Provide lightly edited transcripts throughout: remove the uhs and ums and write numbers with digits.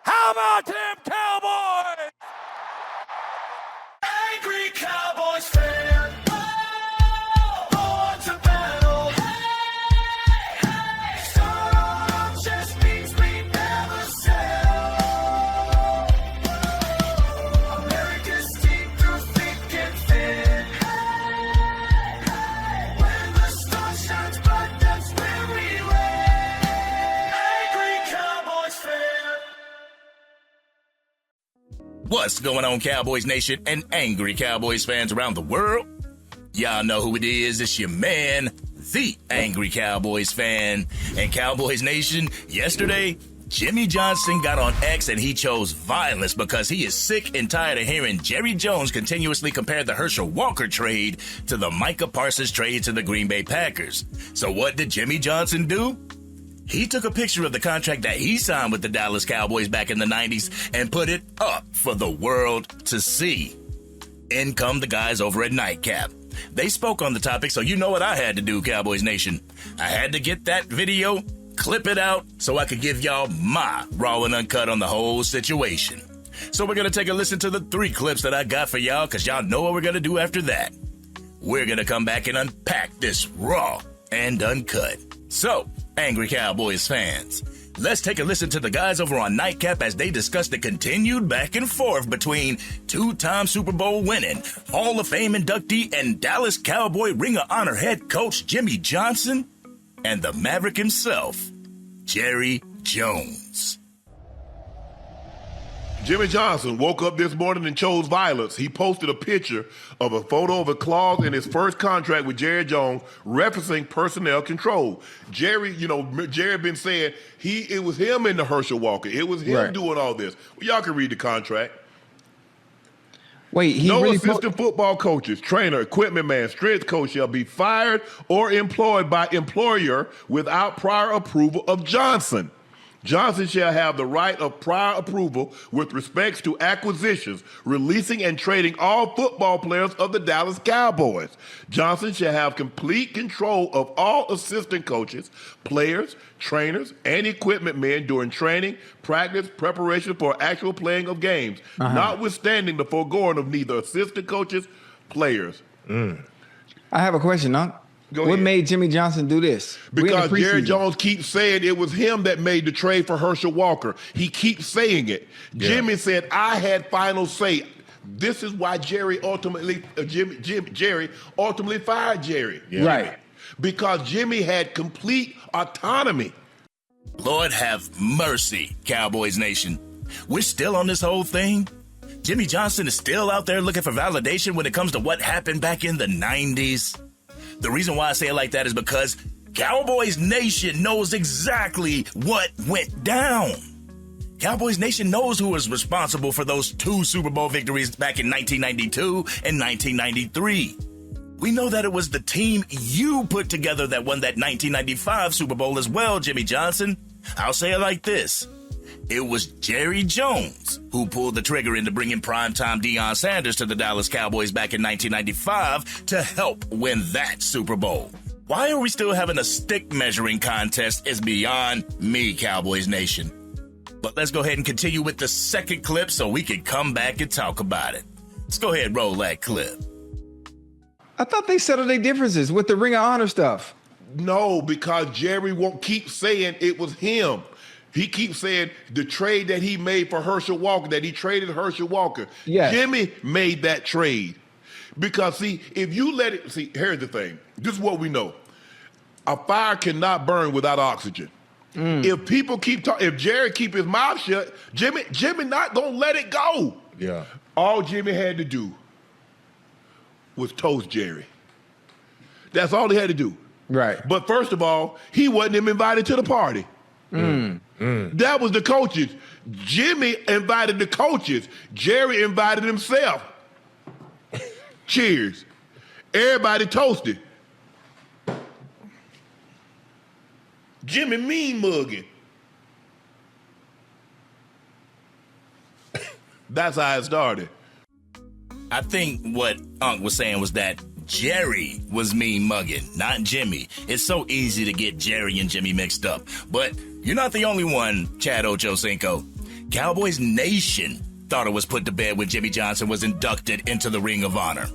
How about them Cowboys? Angry Cowboys fan. Oh, born to battle. Hey, hey. Some just means we never sell. America's team through thick and thin. Hey, hey. When the sun shines bright, that's when we win. Angry Cowboys fan. What's going on, Cowboys Nation and Angry Cowboys fans around the world? Y'all know who it is. It's your man, the Angry Cowboys fan. And Cowboys Nation, yesterday, Jimmy Johnson got on X and he chose violence because he is sick and tired of hearing Jerry Jones continuously compare the Herschel Walker trade to the Micah Parsons trade to the Green Bay Packers. So what did Jimmy Johnson do? He took a picture of the contract that he signed with the Dallas Cowboys back in the 90s and put it up for the world to see. In come the guys over at Nightcap. They spoke on the topic, so you know what I had to do, Cowboys Nation. I had to get that video, clip it out, so I could give y'all my raw and uncut on the whole situation. So we're going to take a listen to the 3 clips that I got for y'all, because y'all know what we're going to do after that. We're going to come back and unpack this raw and uncut. So, Angry Cowboys fans, let's take a listen to the guys over on Nightcap as they discuss the continued back and forth between 2-time Super Bowl winning, Hall of Fame inductee, and Dallas Cowboy Ring of Honor head coach Jimmy Johnson and the Maverick himself, Jerry Jones. Jimmy Johnson woke up this morning and chose violence. He posted a picture of a photo of a clause in his first contract with Jerry Jones referencing personnel control. Jerry been saying it was him and the Herschel Walker. It was him doing all this. Well, y'all can read the contract. Wait, no assistant football coaches, trainer, equipment man, strength coach shall be fired or employed by employer without prior approval of Johnson. Johnson shall have the right of prior approval with respects to acquisitions, releasing and trading all football players of the Dallas Cowboys. Johnson shall have complete control of all assistant coaches, players, trainers, and equipment men during training, practice, preparation for actual playing of games, notwithstanding the foregoing of neither assistant coaches, players. I have a question, huh? What made Jimmy Johnson do this? Because Jerry Jones keeps saying it was him that made the trade for Herschel Walker. He keeps saying it. Yeah. Jimmy said, I had final say. This is why Jerry ultimately fired Jerry. Yeah. Right. Because Jimmy had complete autonomy. Lord have mercy, Cowboys Nation. We're still on this whole thing. Jimmy Johnson is still out there looking for validation when it comes to what happened back in the 90s. The reason why I say it like that is because Cowboys Nation knows exactly what went down. Cowboys Nation knows who was responsible for those 2 Super Bowl victories back in 1992 and 1993. We know that it was the team you put together that won that 1995 Super Bowl as well, Jimmy Johnson. I'll say it like this. It was Jerry Jones who pulled the trigger into bringing primetime Deion Sanders to the Dallas Cowboys back in 1995 to help win that Super Bowl. Why are we still having a stick measuring contest is beyond me, Cowboys Nation. But let's go ahead and continue with the second clip so we can come back and talk about it. Let's go ahead and roll that clip. I thought they settled their differences with the Ring of Honor stuff. No, because Jerry won't keep saying it was him. He keeps saying the trade that he made for Herschel Walker, that he traded Herschel Walker. Yes. Jimmy made that trade. Because, see, if you let it, see, here's the thing. This is what we know. A fire cannot burn without oxygen. If people keep talking, if Jerry keep his mouth shut, Jimmy not going to let it go. Yeah. All Jimmy had to do was toast Jerry. That's all he had to do. Right. But first of all, he wasn't even invited to the party. That was the coaches. Jimmy invited the coaches. Jerry invited himself. Cheers. Everybody toasted. Jimmy mean mugging. That's how it started. I think what Unc was saying was that Jerry was mean mugging, not Jimmy. It's so easy to get Jerry and Jimmy mixed up. But you're not the only one, Chad Ochocinco. Cowboys Nation thought it was put to bed when Jimmy Johnson was inducted into the Ring of Honor.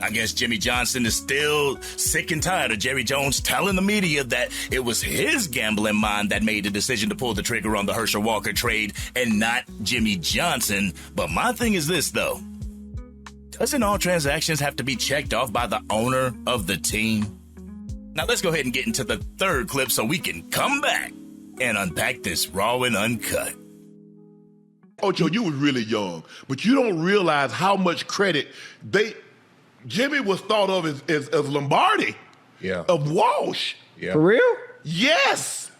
I guess Jimmy Johnson is still sick and tired of Jerry Jones telling the media that it was his gambling mind that made the decision to pull the trigger on the Herschel Walker trade and not Jimmy Johnson. But my thing is this, though. Doesn't all transactions have to be checked off by the owner of the team? Now let's go ahead and get into the third clip so we can come back and unpack this raw and uncut. Ocho, you was really young, but you don't realize how much credit Jimmy was thought of as Lombardi, of Walsh. Yeah. For real? Yes.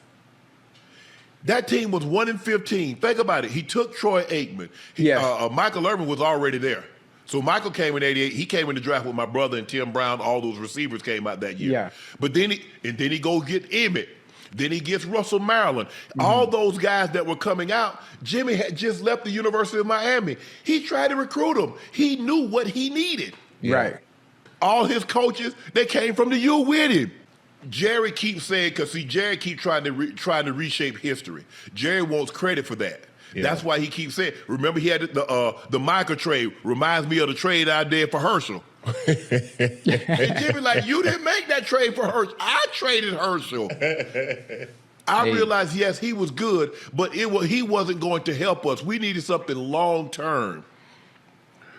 That team was 1-15. Think about it. He took Troy Aikman. Michael Irvin was already there. So Michael came in 88. He came in the draft with my brother and Tim Brown. All those receivers came out that year. Yeah. But then he goes get Emmett. Then he gets Russell Maryland. All those guys that were coming out, Jimmy had just left the University of Miami. He tried to recruit them. He knew what he needed. Yeah. Right. All his coaches, they came from the U with him. Jerry keeps saying, because see, Jerry keeps trying to reshape history. Jerry wants credit for that. Yeah. That's why he keeps saying, remember he had the Michael trade, reminds me of the trade I did for Herschel. And Jimmy like, you didn't make that trade for Herschel. I traded Herschel. I realized, yes, he was good, but he wasn't going to help us. We needed something long-term.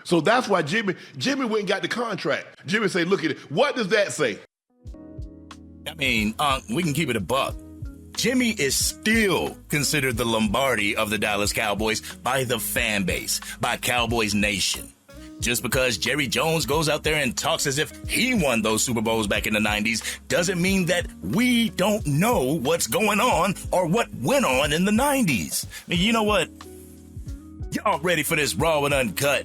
So that's why Jimmy went and got the contract. Jimmy said, look at it. What does that say? I mean, we can keep it a buck. Jimmy is still considered the Lombardi of the Dallas Cowboys by the fan base, by Cowboys Nation. Just because Jerry Jones goes out there and talks as if he won those Super Bowls back in the 90s doesn't mean that we don't know what's going on or what went on in the 90s. I mean, you know what? Y'all ready for this raw and uncut?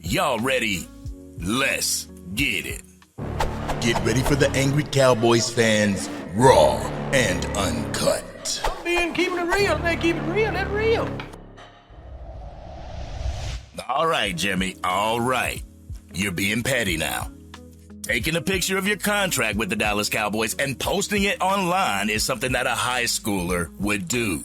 Y'all ready? Let's get it. Get ready for the Angry Cowboys fans, raw and uncut. I'm keeping it real. They keep it real. That's real. All right, Jimmy. All right. You're being petty now. Taking a picture of your contract with the Dallas Cowboys and posting it online is something that a high schooler would do.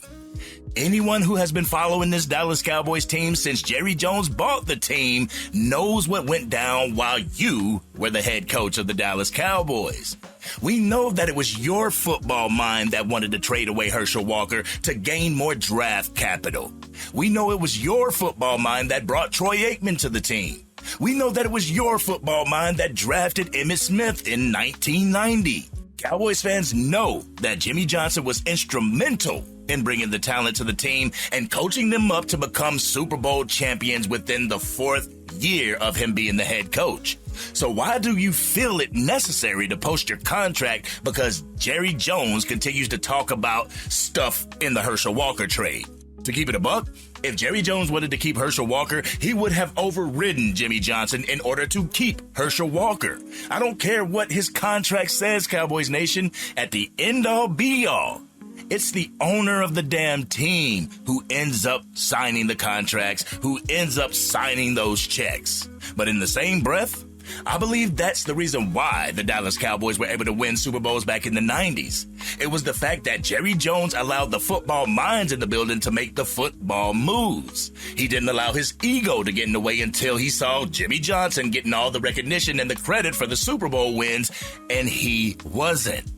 Anyone who has been following this Dallas Cowboys team since Jerry Jones bought the team knows what went down while you were the head coach of the Dallas Cowboys. We know that it was your football mind that wanted to trade away Herschel Walker to gain more draft capital. We know it was your football mind that brought Troy Aikman to the team. We know that it was your football mind that drafted Emmitt Smith in 1990. Cowboys fans know that Jimmy Johnson was instrumental in bringing the talent to the team and coaching them up to become Super Bowl champions within the fourth year of him being the head coach. So why do you feel it necessary to post your contract because Jerry Jones continues to talk about stuff in the Herschel Walker trade? To keep it a buck, if Jerry Jones wanted to keep Herschel Walker, he would have overridden Jimmy Johnson in order to keep Herschel Walker. I don't care what his contract says, Cowboys Nation. At the end-all, be-all, it's the owner of the damn team who ends up signing the contracts, who ends up signing those checks. But in the same breath, I believe that's the reason why the Dallas Cowboys were able to win Super Bowls back in the 90s. It was the fact that Jerry Jones allowed the football minds in the building to make the football moves. He didn't allow his ego to get in the way until he saw Jimmy Johnson getting all the recognition and the credit for the Super Bowl wins, and he wasn't.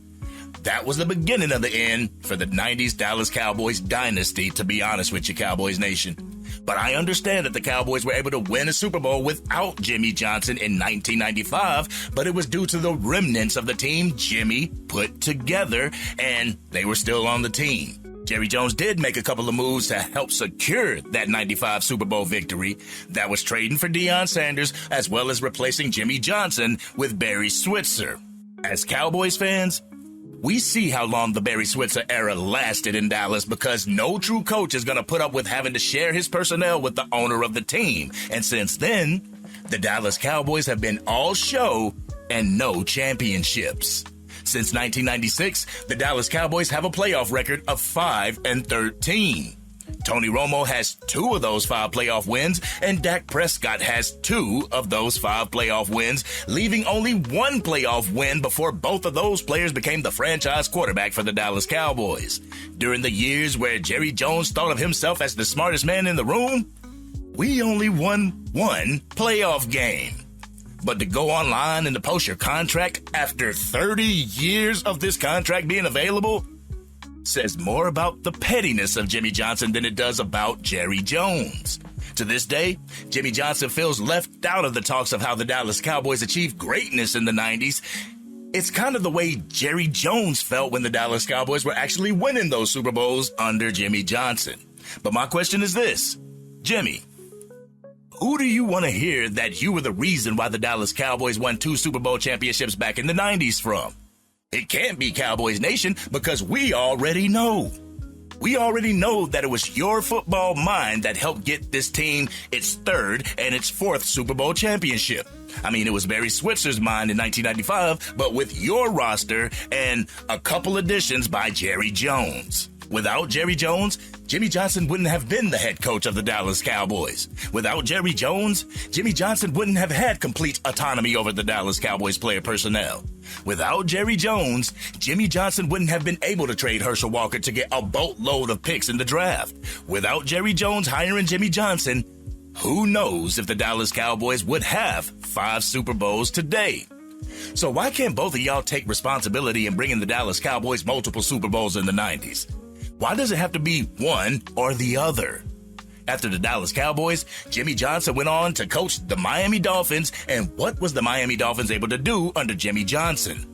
That was the beginning of the end for the 90s Dallas Cowboys dynasty, to be honest with you, Cowboys Nation. But I understand that the Cowboys were able to win a Super Bowl without Jimmy Johnson in 1995, but it was due to the remnants of the team Jimmy put together, and they were still on the team. Jerry Jones did make a couple of moves to help secure that 95 Super Bowl victory. That was trading for Deion Sanders, as well as replacing Jimmy Johnson with Barry Switzer. As Cowboys fans, we see how long the Barry Switzer era lasted in Dallas because no true coach is going to put up with having to share his personnel with the owner of the team. And since then, the Dallas Cowboys have been all show and no championships. Since 1996, the Dallas Cowboys have a playoff record of 5-13. Tony Romo has 2 of those 5 playoff wins, and Dak Prescott has 2 of those 5 playoff wins, leaving only 1 playoff win before both of those players became the franchise quarterback for the Dallas Cowboys. During the years where Jerry Jones thought of himself as the smartest man in the room, we only won 1 playoff game. But to go online and to post your contract after 30 years of this contract being available says more about the pettiness of Jimmy Johnson than it does about Jerry Jones. To this day, Jimmy Johnson feels left out of the talks of how the Dallas Cowboys achieved greatness in the 90s. It's kind of the way Jerry Jones felt when the Dallas Cowboys were actually winning those Super Bowls under Jimmy Johnson. But my question is this, Jimmy, who do you want to hear that you were the reason why the Dallas Cowboys won 2 Super Bowl championships back in the 90s from? It can't be Cowboys Nation because we already know. We already know that it was your football mind that helped get this team its 3rd and its 4th Super Bowl championship. I mean, it was Barry Switzer's mind in 1995, but with your roster and a couple additions by Jerry Jones. Without Jerry Jones, Jimmy Johnson wouldn't have been the head coach of the Dallas Cowboys. Without Jerry Jones, Jimmy Johnson wouldn't have had complete autonomy over the Dallas Cowboys player personnel. Without Jerry Jones, Jimmy Johnson wouldn't have been able to trade Herschel Walker to get a boatload of picks in the draft. Without Jerry Jones hiring Jimmy Johnson, who knows if the Dallas Cowboys would have 5 Super Bowls today? So why can't both of y'all take responsibility in bringing the Dallas Cowboys multiple Super Bowls in the 90s? Why does it have to be one or the other? After the Dallas Cowboys, Jimmy Johnson went on to coach the Miami Dolphins, and what was the Miami Dolphins able to do under Jimmy Johnson?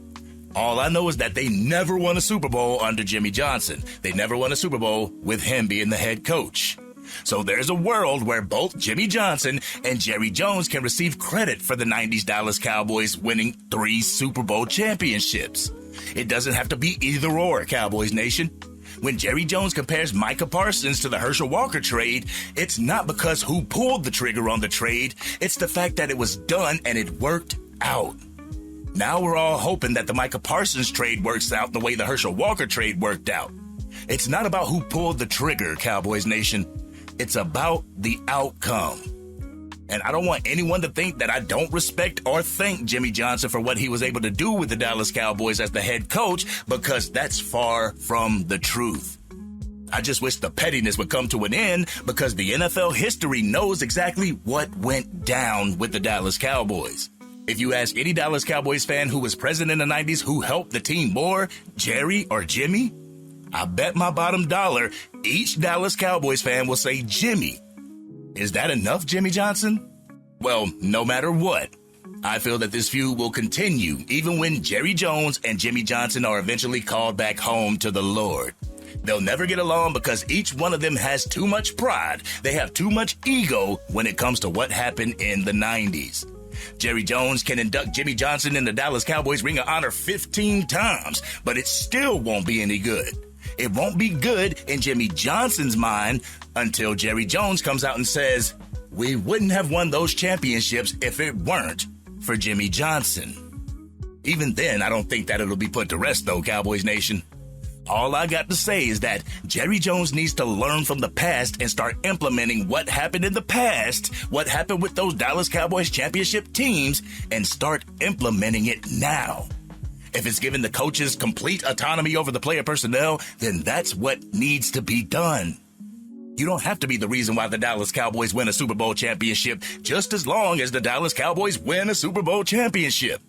All I know is that they never won a Super Bowl under Jimmy Johnson. They never won a Super Bowl with him being the head coach. So there's a world where both Jimmy Johnson and Jerry Jones can receive credit for the 90s Dallas Cowboys winning 3 Super Bowl championships. It doesn't have to be either or, Cowboys Nation. When Jerry Jones compares Micah Parsons to the Herschel Walker trade, it's not because who pulled the trigger on the trade, it's the fact that it was done and it worked out. Now we're all hoping that the Micah Parsons trade works out the way the Herschel Walker trade worked out. It's not about who pulled the trigger, Cowboys Nation. It's about the outcome. And I don't want anyone to think that I don't respect or thank Jimmy Johnson for what he was able to do with the Dallas Cowboys as the head coach, because that's far from the truth. I just wish the pettiness would come to an end, because the NFL history knows exactly what went down with the Dallas Cowboys. If you ask any Dallas Cowboys fan who was present in the 90s who helped the team more, Jerry or Jimmy, I bet my bottom dollar each Dallas Cowboys fan will say Jimmy. Is that enough, Jimmy Johnson? Well, no matter what, I feel that this feud will continue even when Jerry Jones and Jimmy Johnson are eventually called back home to the Lord. They'll never get along because each one of them has too much pride. They have too much ego when it comes to what happened in the 90s. Jerry Jones can induct Jimmy Johnson in the Dallas Cowboys Ring of Honor 15 times, but it still won't be any good. It won't be good in Jimmy Johnson's mind until Jerry Jones comes out and says, we wouldn't have won those championships if it weren't for Jimmy Johnson. Even then, I don't think that it'll be put to rest, though, Cowboys Nation. All I got to say is that Jerry Jones needs to learn from the past and start implementing what happened in the past, what happened with those Dallas Cowboys championship teams, and start implementing it now. If it's giving the coaches complete autonomy over the player personnel, then that's what needs to be done. You don't have to be the reason why the Dallas Cowboys win a Super Bowl championship, just as long as the Dallas Cowboys win a Super Bowl championship.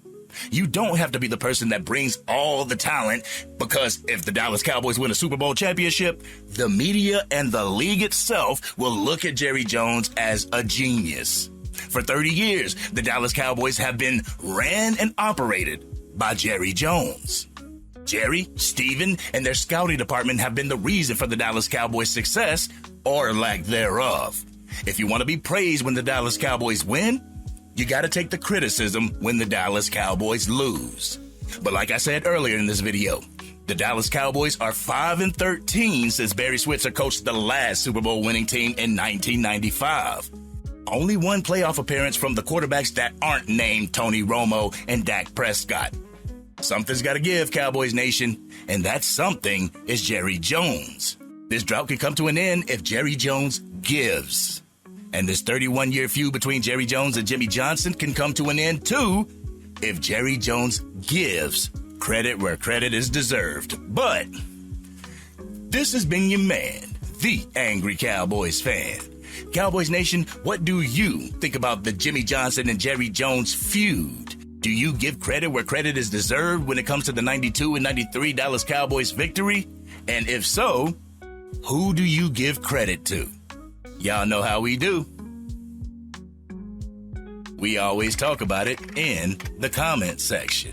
You don't have to be the person that brings all the talent, because if the Dallas Cowboys win a Super Bowl championship, the media and the league itself will look at Jerry Jones as a genius. For 30 years, the Dallas Cowboys have been ran and operated by Jerry Jones. Jerry, Steven, and their scouting department have been the reason for the Dallas Cowboys' success, or lack thereof. If you want to be praised when the Dallas Cowboys win, you got to take the criticism when the Dallas Cowboys lose. But like I said earlier in this video, the Dallas Cowboys are 5-13 since Barry Switzer coached the last Super Bowl winning team in 1995. Only one playoff appearance from the quarterbacks that aren't named Tony Romo and Dak Prescott. Something's got to give, Cowboys Nation, and that something is Jerry Jones. This drought could come to an end if Jerry Jones gives. And this 31-year feud between Jerry Jones and Jimmy Johnson can come to an end too if Jerry Jones gives credit where credit is deserved. But this has been your man, the Angry Cowboys Fan. Cowboys Nation, what do you think about the Jimmy Johnson and Jerry Jones feud? Do you give credit where credit is deserved when it comes to the 92 and 93 Dallas Cowboys victory? And if so, who do you give credit to? Y'all know how we do. We always talk about it in the comment section.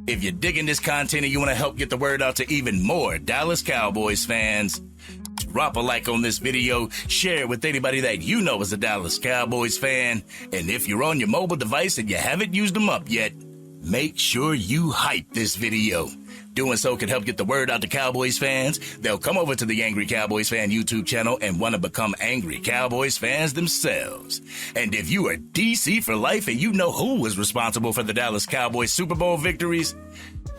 If you're digging this content and you want to help get the word out to even more Dallas Cowboys fans, drop a like on this video, share it with anybody that you know is a Dallas Cowboys fan, and if you're on your mobile device and you haven't used them up yet, make sure you hype this video. Doing so can help get the word out to Cowboys fans. They'll come over to the Angry Cowboys Fan YouTube channel and want to become Angry Cowboys fans themselves. And if you are DC for life and you know who was responsible for the Dallas Cowboys Super Bowl victories,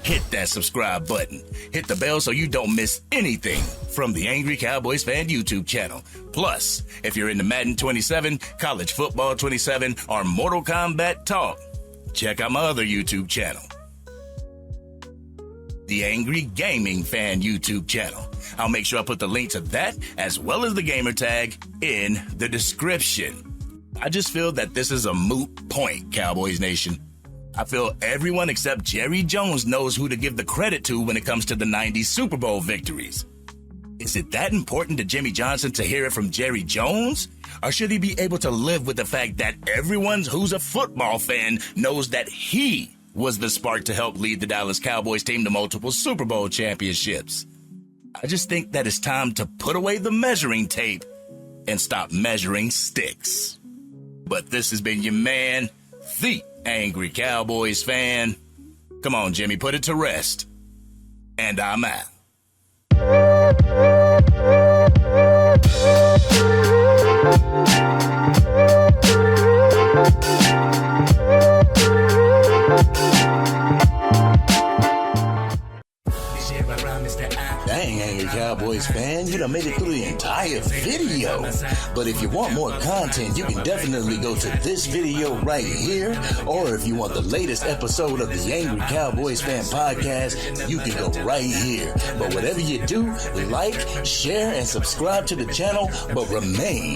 hit that subscribe button. Hit the bell so you don't miss anything from the Angry Cowboys Fan YouTube channel. Plus, if you're into Madden 27, College Football 27, or Mortal Kombat Talk, check out my other YouTube channel, the Angry Gaming Fan YouTube channel. I'll make sure I put the link to that as well as the gamer tag in the description. I just feel that this is a moot point, Cowboys Nation. I feel everyone except Jerry Jones knows who to give the credit to when it comes to the 90s Super Bowl victories. Is it that important to Jimmy Johnson to hear it from Jerry Jones? Or should he be able to live with the fact that everyone who's a football fan knows that he was the spark to help lead the Dallas Cowboys team to multiple Super Bowl championships? I just think that it's time to put away the measuring tape and stop measuring sticks. But this has been your man, the Angry Cowboys Fan. Come on, Jimmy, put it to rest. And I'm out. Dang, Angry Cowboys fan, you done made it through the entire video. But if you want more content, you can definitely go to this video right here. Or if you want the latest episode of the Angry Cowboys Fan podcast, you can go right here. But whatever you do, like, share, and subscribe to the channel, but remain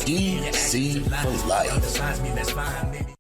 DC for life.